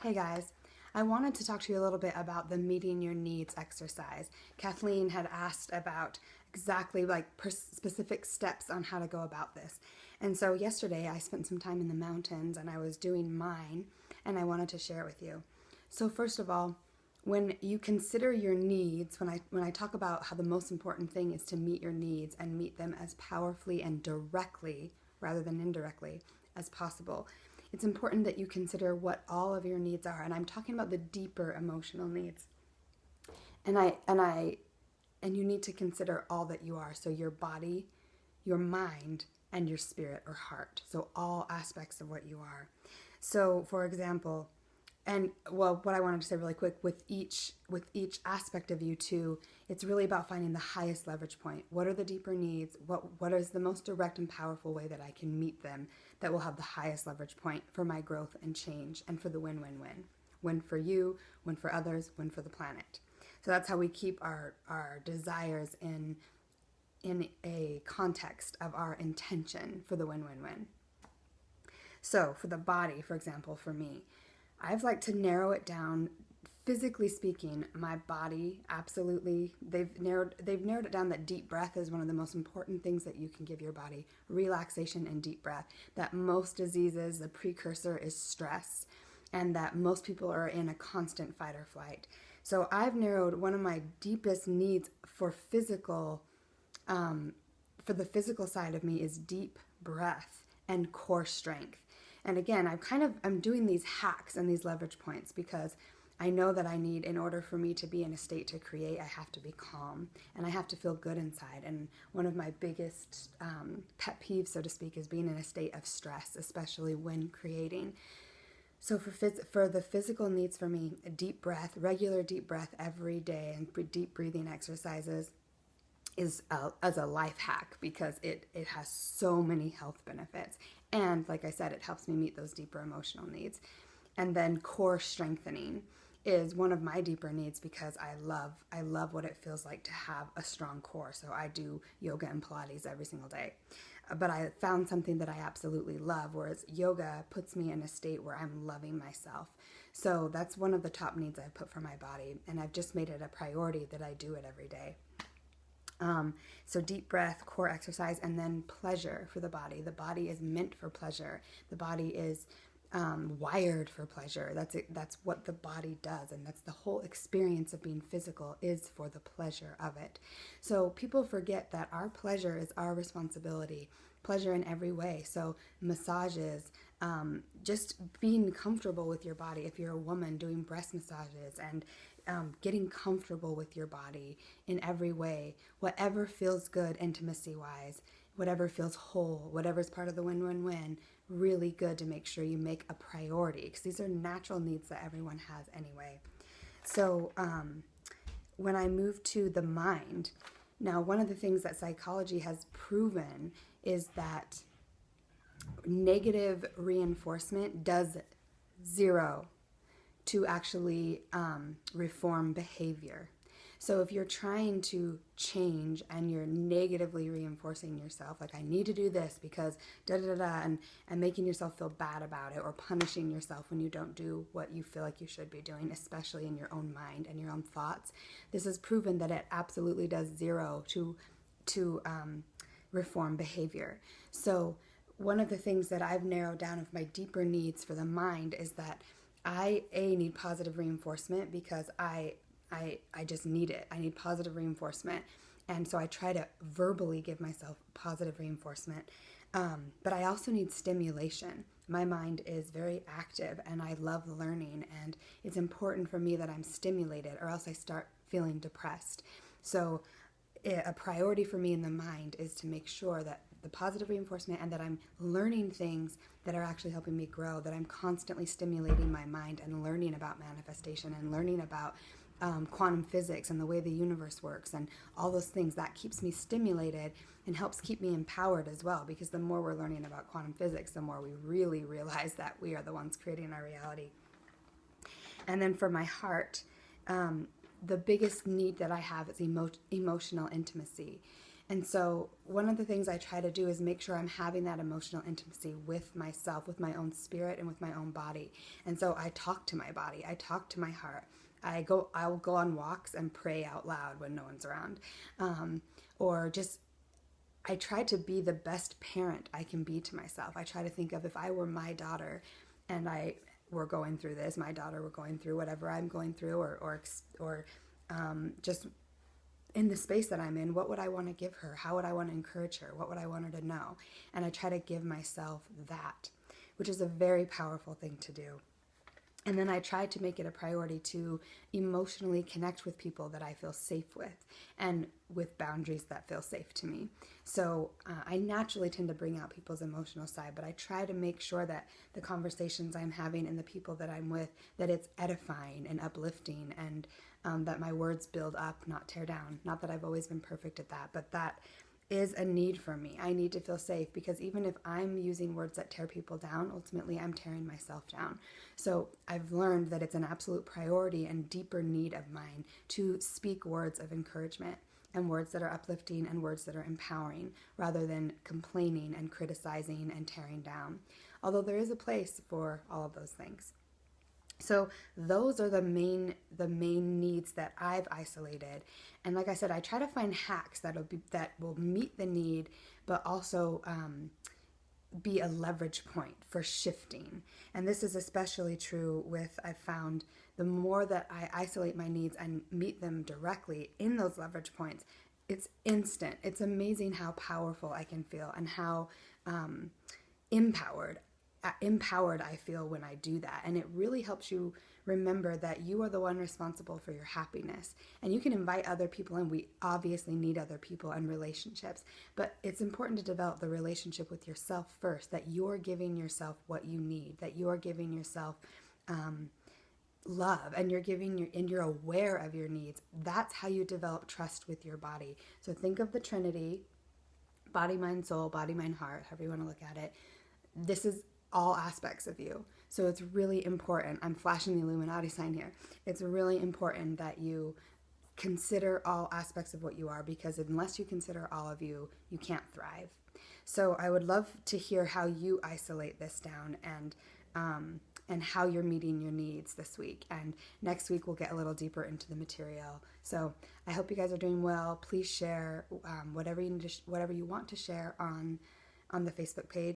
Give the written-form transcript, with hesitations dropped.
Hey guys, I wanted to talk to you a little bit about the meeting your needs exercise. Kathleen had asked about exactly specific steps on how to go about this. And so yesterday I spent some time in the mountains and I was doing mine and I wanted to share it with you. So first of all, when you consider your needs, when I talk about how the most important thing is to meet your needs and meet them as powerfully and directly rather than indirectly as possible, it's important that you consider what all of your needs are. And I'm talking about the deeper emotional needs. And you need to consider all that you are. So your body, your mind, and your spirit or heart. So all aspects of what you are. So for example, what I wanted to say really quick with each aspect of you too, it's really about finding the highest leverage point. What are the deeper needs? What is the most direct and powerful way that I can meet them that will have the highest leverage point for my growth and change and for the win-win-win. Win for you, win for others, win for the planet. So that's how we keep our desires in a context of our intention for the win-win-win. So for the body, for example, for me, I've liked to narrow it down. Physically speaking, my body, absolutely, they've narrowed it down that deep breath is one of the most important things that you can give your body. Relaxation and deep breath. That most diseases, the precursor is stress, and that most people are in a constant fight or flight. So I've narrowed one of my deepest needs for the physical side of me is deep breath and core strength. And again, I'm doing these hacks and these leverage points because I know that I need, in order for me to be in a state to create, I have to be calm and I have to feel good inside. And one of my biggest pet peeves, so to speak, is being in a state of stress, especially when creating. So for the physical needs for me, a deep breath, regular deep breath every day and deep breathing exercises is as a life hack because it has so many health benefits. And like I said, it helps me meet those deeper emotional needs. And then core strengthening is one of my deeper needs because I love what it feels like to have a strong core. So I do yoga and Pilates every single day. But I found something that I absolutely love, whereas yoga puts me in a state where I'm loving myself. So that's one of the top needs I've put for my body. And I've just made it a priority that I do it every day. So deep breath, core exercise, and then pleasure for the body. The body is meant for pleasure. The body is wired for pleasure. That's what the body does, and that's the whole experience of being physical is for the pleasure of it. So people forget that our pleasure is our responsibility. Pleasure in every way. So massages, just being comfortable with your body. If you're a woman, doing breast massages and getting comfortable with your body in every way, whatever feels good intimacy-wise, whatever feels whole, whatever's part of the win-win-win, really good to make sure you make a priority because these are natural needs that everyone has anyway. So when I move to the mind, now one of the things that psychology has proven is that negative reinforcement does zero to actually reform behavior. So if you're trying to change and you're negatively reinforcing yourself, like I need to do this because da-da-da-da, and making yourself feel bad about it or punishing yourself when you don't do what you feel like you should be doing, especially in your own mind and your own thoughts, this is proven that it absolutely does zero to reform behavior. So one of the things that I've narrowed down of my deeper needs for the mind is that I need positive reinforcement because I just need it. I need positive reinforcement. And so I try to verbally give myself positive reinforcement. But I also need stimulation. My mind is very active and I love learning. And it's important for me that I'm stimulated or else I start feeling depressed. So a priority for me in the mind is to make sure that the positive reinforcement and that I'm learning things that are actually helping me grow, that I'm constantly stimulating my mind and learning about manifestation and learning about quantum physics and the way the universe works and all those things. That keeps me stimulated and helps keep me empowered as well, because the more we're learning about quantum physics, the more we really realize that we are the ones creating our reality. And then for my heart, the biggest need that I have is emotional intimacy. And so one of the things I try to do is make sure I'm having that emotional intimacy with myself, with my own spirit and with my own body. And so I talk to my body, I talk to my heart. I'll go on walks and pray out loud when no one's around. Or just, I try to be the best parent I can be to myself. I try to think of, if I were my daughter and I were going through this, my daughter were going through whatever I'm going through, or just in the space that I'm in, what would I want to give her? How would I want to encourage her? What would I want her to know? And I try to give myself that, which is a very powerful thing to do. And then I try to make it a priority to emotionally connect with people that I feel safe with, and with boundaries that feel safe to me. So I naturally tend to bring out people's emotional side, but I try to make sure that the conversations I'm having and the people that I'm with, that it's edifying and uplifting, and that my words build up, not tear down. Not that I've always been perfect at that, but that is a need for me. I need to feel safe, because even if I'm using words that tear people down, ultimately I'm tearing myself down. So I've learned that it's an absolute priority and deeper need of mine to speak words of encouragement, and words that are uplifting, and words that are empowering, rather than complaining and criticizing and tearing down. Although there is a place for all of those things. So those are the main needs that I've isolated. And like I said, I try to find hacks that will meet the need, but also be a leverage point for shifting. And this is especially true with, I've found, the more that I isolate my needs and meet them directly in those leverage points, it's instant. It's amazing how powerful I can feel, and how empowered I feel when I do that. And it really helps you remember that you are the one responsible for your happiness. And you can invite other people in. We obviously need other people and relationships, but it's important to develop the relationship with yourself first, that you're giving yourself what you need, that you're giving yourself love, and you're aware of your needs. That's how you develop trust with your body. So think of the Trinity: body, mind, soul, body, mind, heart, however you want to look at it. This is all aspects of you. So it's really important. I'm flashing the Illuminati sign here. It's really important that you consider all aspects of what you are, because unless you consider all of you, you can't thrive. So I would love to hear how you isolate this down, and how you're meeting your needs this week. And next week we'll get a little deeper into the material. So I hope you guys are doing well. Please share whatever you want to share on the Facebook page.